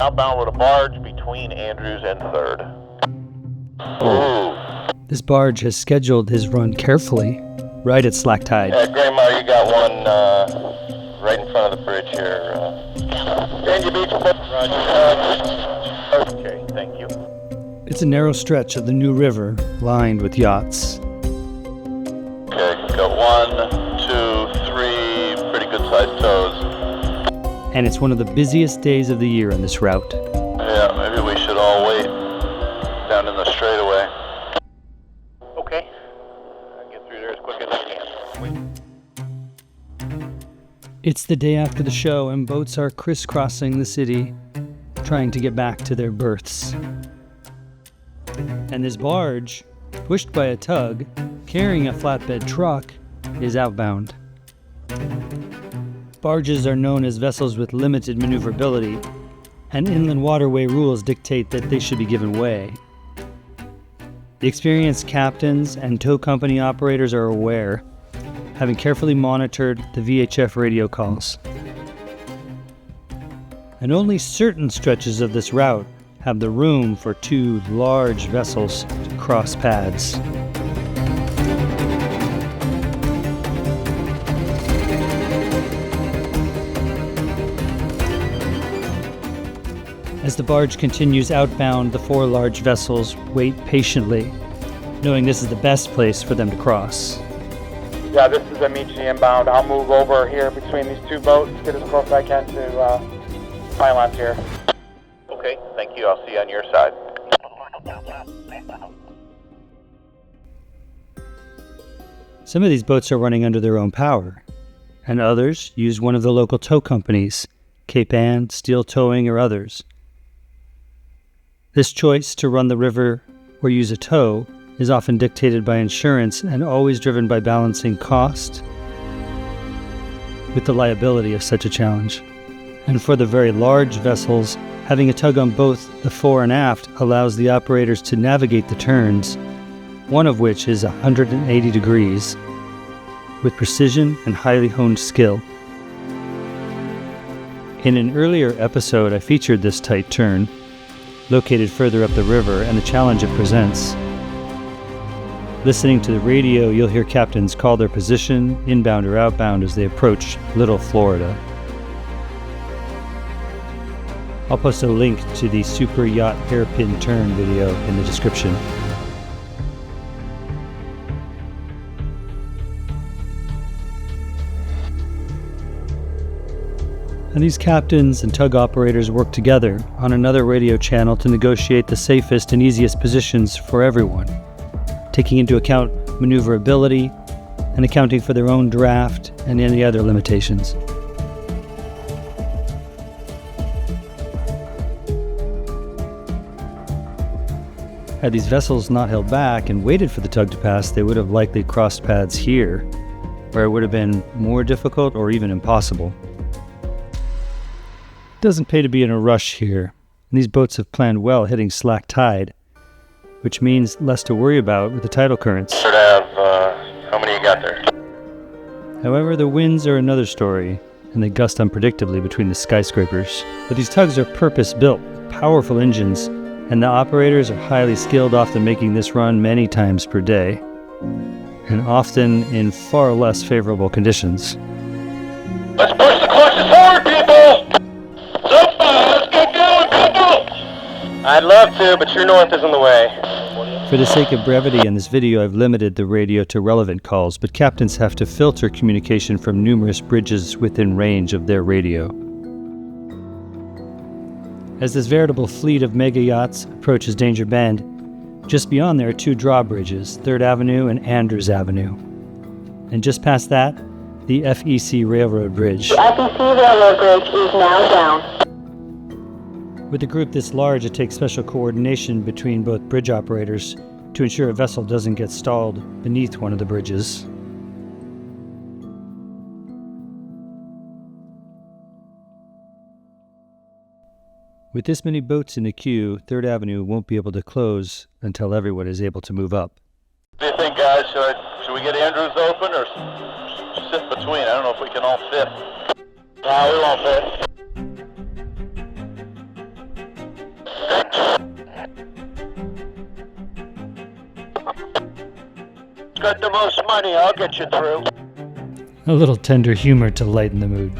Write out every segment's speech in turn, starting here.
Outbound with a barge between Andrews and 3rd. Ooh. This barge has scheduled his run carefully, right at slack tide. Yeah, Grandma, you got one right in front of the bridge here. Sandy Beach, Roger. Okay, thank you. It's a narrow stretch of the New River lined with yachts. Okay, got 1, 2, 3 pretty good sized tows. And it's one of the busiest days of the year on this route. Yeah, maybe we should all wait down in the straightaway. Okay. I'll get through there as quick as I can. It's the day after the show and boats are crisscrossing the city, trying to get back to their berths. And this barge, pushed by a tug, carrying a flatbed truck, is outbound. Barges are known as vessels with limited maneuverability, and inland waterway rules dictate that they should be given way. The experienced captains and tow company operators are aware, having carefully monitored the VHF radio calls. And only certain stretches of this route have the room for 2 large vessels to cross paths. As the barge continues outbound, the 4 large vessels wait patiently, knowing this is the best place for them to cross. Yeah, this is Amici inbound. I'll move over here between these 2 boats, get as close as I can to pylons here. Okay, thank you. I'll see you on your side. Some of these boats are running under their own power, and others use one of the local tow companies, Cape Ann, Steel Towing, or others. This choice to run the river or use a tow is often dictated by insurance and always driven by balancing cost with the liability of such a challenge. And for the very large vessels, having a tug on both the fore and aft allows the operators to navigate the turns, one of which is 180 degrees, with precision and highly honed skill. In an earlier episode, I featured this tight turn, located further up the river, and the challenge it presents. Listening to the radio, you'll hear captains call their position, inbound or outbound, as they approach Little Florida. I'll post a link to the Super Yacht hairpin turn video in the description. And these captains and tug operators work together on another radio channel to negotiate the safest and easiest positions for everyone, taking into account maneuverability and accounting for their own draft and any other limitations. Had these vessels not held back and waited for the tug to pass, they would have likely crossed paths here, where it would have been more difficult or even impossible. It doesn't pay to be in a rush here, and these boats have planned well hitting slack tide, which means less to worry about with the tidal currents. Should have, how many you got there? However, the winds are another story, and they gust unpredictably between the skyscrapers. But these tugs are purpose-built, with powerful engines, and the operators are highly skilled, often making this run many times per day, and often in far less favorable conditions. Let's push the clutches forward, people! Let's get going, people! I'd love to, but true north is in the way. For the sake of brevity in this video, I've limited the radio to relevant calls, but captains have to filter communication from numerous bridges within range of their radio. As this veritable fleet of mega yachts approaches Danger Bend, just beyond there are 2 drawbridges, 3rd Avenue and Andrews Avenue. And just past that, the FEC Railroad Bridge. The FEC Railroad Bridge is now down. With a group this large, it takes special coordination between both bridge operators to ensure a vessel doesn't get stalled beneath one of the bridges. With this many boats in the queue, 3rd Avenue won't be able to close until everyone is able to move up. What do you think, guys? Should we get Andrews open or sit between? I don't know if we can all fit. We won't fit. Got the most money, I'll get you through. A little tender humor to lighten the mood.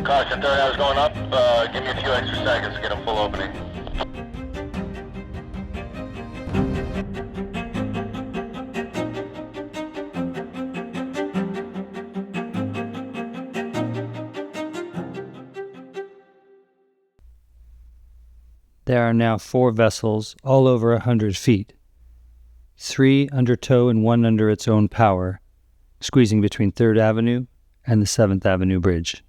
Caution, third hour's going up. Give me a few extra seconds to get a full opening. There are now 4 vessels, all over 100 feet. 3 under tow and 1 under its own power, squeezing between 3rd Avenue and the 7th Avenue Bridge.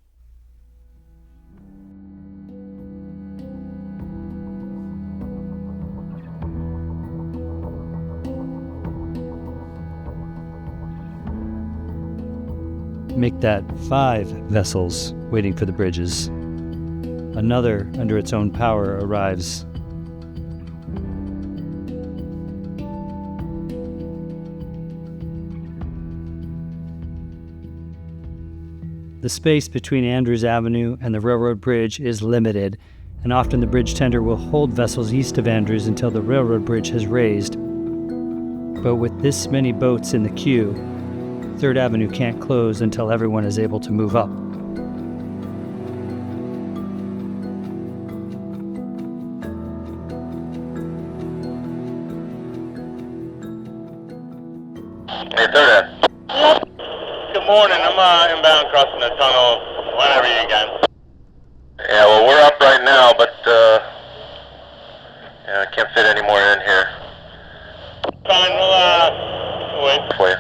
Make that 5 vessels waiting for the bridges. Another under its own power arrives. The space between Andrews Avenue and the railroad bridge is limited, and often the bridge tender will hold vessels east of Andrews until the railroad bridge has raised. But with this many boats in the queue, 3rd Avenue can't close until everyone is able to move up. Hey, third Ave. Good morning. I'm inbound crossing the tunnel whenever you can. Yeah, well, we're up right now, but I can't fit any more in here. Fine, we'll wait for you.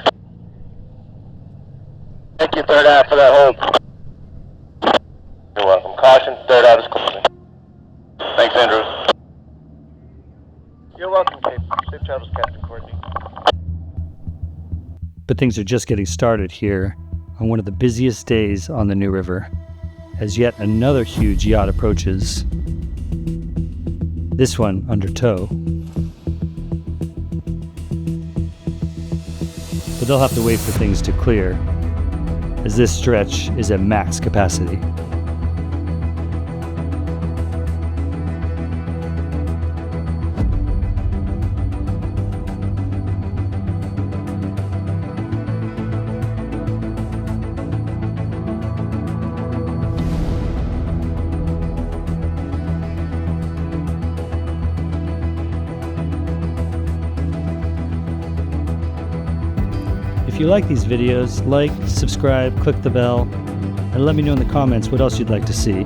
Thank you, third Ave, for that hold. You're welcome. Caution, third Ave is closing. Thanks, Andrews. You're welcome, Cape. Safe travels, Captain Courtney. But things are just getting started here on one of the busiest days on the New River, as yet another huge yacht approaches. This one under tow. But they'll have to wait for things to clear, as this stretch is at max capacity. If you like these videos, like, subscribe, click the bell, and let me know in the comments what else you'd like to see.